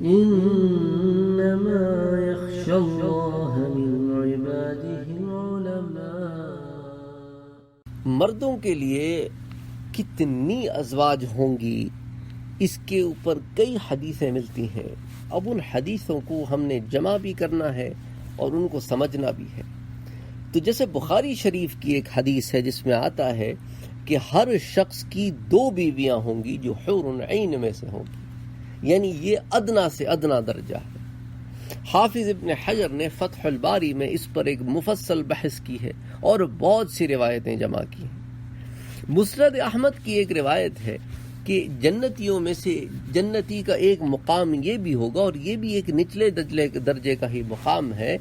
إنما يخشى الله من عباده العلماء۔ مردوں کے لیے کتنی ازواج ہوں گی، اس کے اوپر کئی حدیثیں ملتی ہیں۔ اب ان حدیثوں کو ہم نے جمع بھی کرنا ہے اور ان کو سمجھنا بھی ہے۔ تو جیسے بخاری شریف کی ایک حدیث ہے جس میں آتا ہے کہ ہر شخص کی 2 بیویاں ہوں گی جو حور عین میں سے ہوں گی، یعنی یہ ادنا سے ادنا درجہ ہے۔ حافظ ابن حجر نے فتح الباری میں اس پر ایک مفصل بحث کی ہے اور بہت سی روایتیں جمع کی ہیں۔ مسند احمد کی ایک روایت ہے کہ جنتیوں میں سے جنتی کا ایک مقام یہ بھی ہوگا، اور یہ بھی ایک نچلے درجے کا ہی مقام ہے،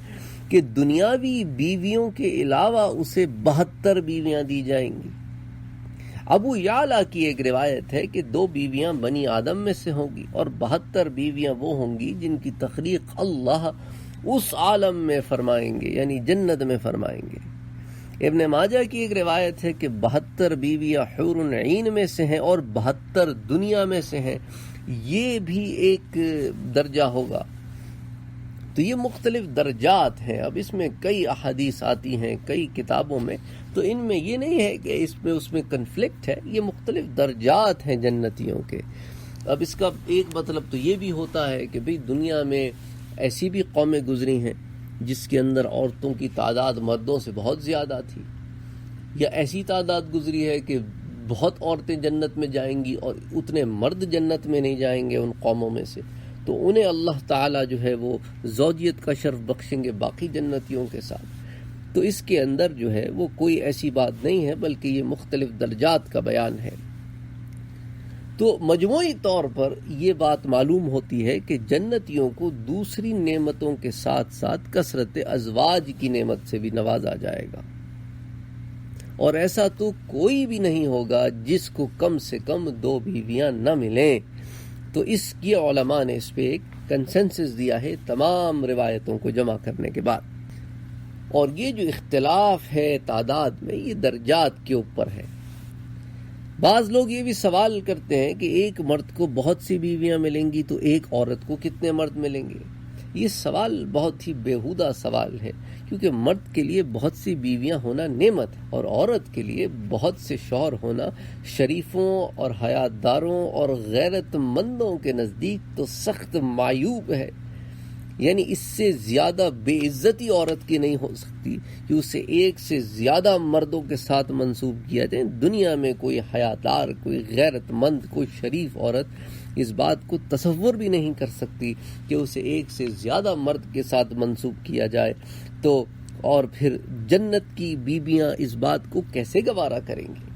کہ دنیاوی بیویوں کے علاوہ اسے 72 بیویاں دی جائیں گی۔ ابو یعلا کی ایک روایت ہے کہ 2 بیویاں بنی آدم میں سے ہوں گی اور 72 بیویاں وہ ہوں گی جن کی تخلیق اللہ اس عالم میں فرمائیں گے، یعنی جنت میں فرمائیں گے۔ ابن ماجہ کی ایک روایت ہے کہ 72 بیویاں حور عین میں سے ہیں اور 72 دنیا میں سے ہیں، یہ بھی ایک درجہ ہوگا۔ تو یہ مختلف درجات ہیں۔ اب اس میں کئی احادیث آتی ہیں کئی کتابوں میں، تو ان میں یہ نہیں ہے کہ اس میں کنفلکٹ ہے، یہ مختلف درجات ہیں جنتیوں کے۔ اب اس کا ایک مطلب تو یہ بھی ہوتا ہے کہ بھئی دنیا میں ایسی بھی قومیں گزری ہیں جس کے اندر عورتوں کی تعداد مردوں سے بہت زیادہ تھی، یا ایسی تعداد گزری ہے کہ بہت عورتیں جنت میں جائیں گی اور اتنے مرد جنت میں نہیں جائیں گے ان قوموں میں سے، تو انہیں اللہ تعالیٰ جو ہے وہ زوجیت کا شرف بخشیں گے باقی جنتیوں کے ساتھ۔ تو اس کے اندر جو ہے وہ کوئی ایسی بات نہیں ہے، بلکہ یہ مختلف درجات کا بیان ہے۔ تو مجموعی طور پر یہ بات معلوم ہوتی ہے کہ جنتیوں کو دوسری نعمتوں کے ساتھ ساتھ کثرت ازواج کی نعمت سے بھی نوازا جائے گا، اور ایسا تو کوئی بھی نہیں ہوگا جس کو کم سے کم 2 بیویاں نہ ملیں۔ تو اس کی علماء نے اس پہ ایک کنسنسس دیا ہے تمام روایتوں کو جمع کرنے کے بعد۔ اور یہ جو اختلاف ہے تعداد میں، یہ درجات کے اوپر ہے۔ بعض لوگ یہ بھی سوال کرتے ہیں کہ ایک مرد کو بہت سی بیویاں ملیں گی تو ایک عورت کو کتنے مرد ملیں گے؟ یہ سوال بہت ہی بیہودہ سوال ہے، کیونکہ مرد کے لیے بہت سی بیویاں ہونا نعمت ہے، اور عورت کے لیے بہت سے شوہر ہونا شریفوں اور حیات داروں اور غیرت مندوں کے نزدیک تو سخت معیوب ہے۔ یعنی اس سے زیادہ بے عزتی عورت کی نہیں ہو سکتی کہ اسے ایک سے زیادہ مردوں کے ساتھ منسوب کیا جائے۔ دنیا میں کوئی حیادار، کوئی غیرت مند، کوئی شریف عورت اس بات کو تصور بھی نہیں کر سکتی کہ اسے ایک سے زیادہ مرد کے ساتھ منسوب کیا جائے، تو اور پھر جنت کی بیویاں اس بات کو کیسے گوارا کریں گی؟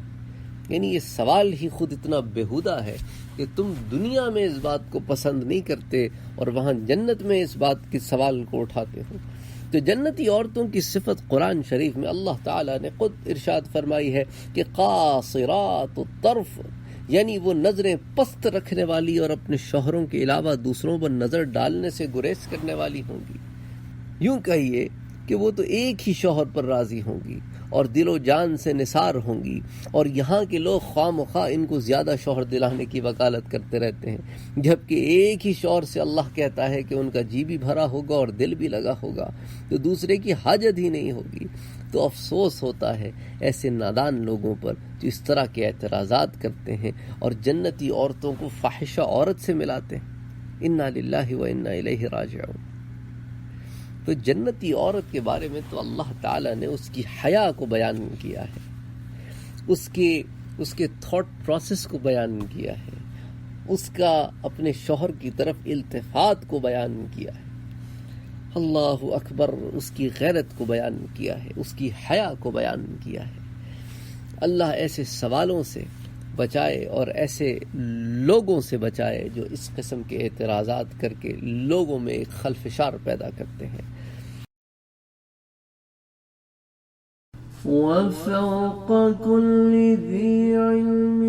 یعنی یہ سوال ہی خود اتنا بیہودہ ہے کہ تم دنیا میں اس بات کو پسند نہیں کرتے اور وہاں جنت میں اس بات کے سوال کو اٹھاتے ہو۔ تو جنتی عورتوں کی صفت قرآن شریف میں اللہ تعالیٰ نے خود ارشاد فرمائی ہے کہ قاصرات الطرف، یعنی وہ نظریں پست رکھنے والی اور اپنے شوہروں کے علاوہ دوسروں پر نظر ڈالنے سے گریز کرنے والی ہوں گی۔ یوں کہیے کہ وہ تو ایک ہی شوہر پر راضی ہوں گی اور دل و جان سے نثار ہوں گی، اور یہاں کے لوگ خواہ مخواہ ان کو زیادہ شوہر دلانے کی وکالت کرتے رہتے ہیں، جبکہ ایک ہی شوہر سے اللہ کہتا ہے کہ ان کا جی بھی بھرا ہوگا اور دل بھی لگا ہوگا، تو دوسرے کی حاجت ہی نہیں ہوگی۔ تو افسوس ہوتا ہے ایسے نادان لوگوں پر جو اس طرح کے اعتراضات کرتے ہیں اور جنتی عورتوں کو فاحشہ عورت سے ملاتے ہیں۔ انا للہ و انا الیہ راجعون۔ تو جنتی عورت کے بارے میں تو اللہ تعالیٰ نے اس کی حیا کو بیان کیا ہے، اس کے تھاٹ پروسیس کو بیان کیا ہے، اس کا اپنے شوہر کی طرف التفات کو بیان کیا ہے، اللہ اکبر، اس کی غیرت کو بیان کیا ہے، اس کی حیا کو بیان کیا ہے۔ اللہ ایسے سوالوں سے بچائے اور ایسے لوگوں سے بچائے جو اس قسم کے اعتراضات کر کے لوگوں میں ایک خلفشار پیدا کرتے ہیں۔ وفوق كل ذي علم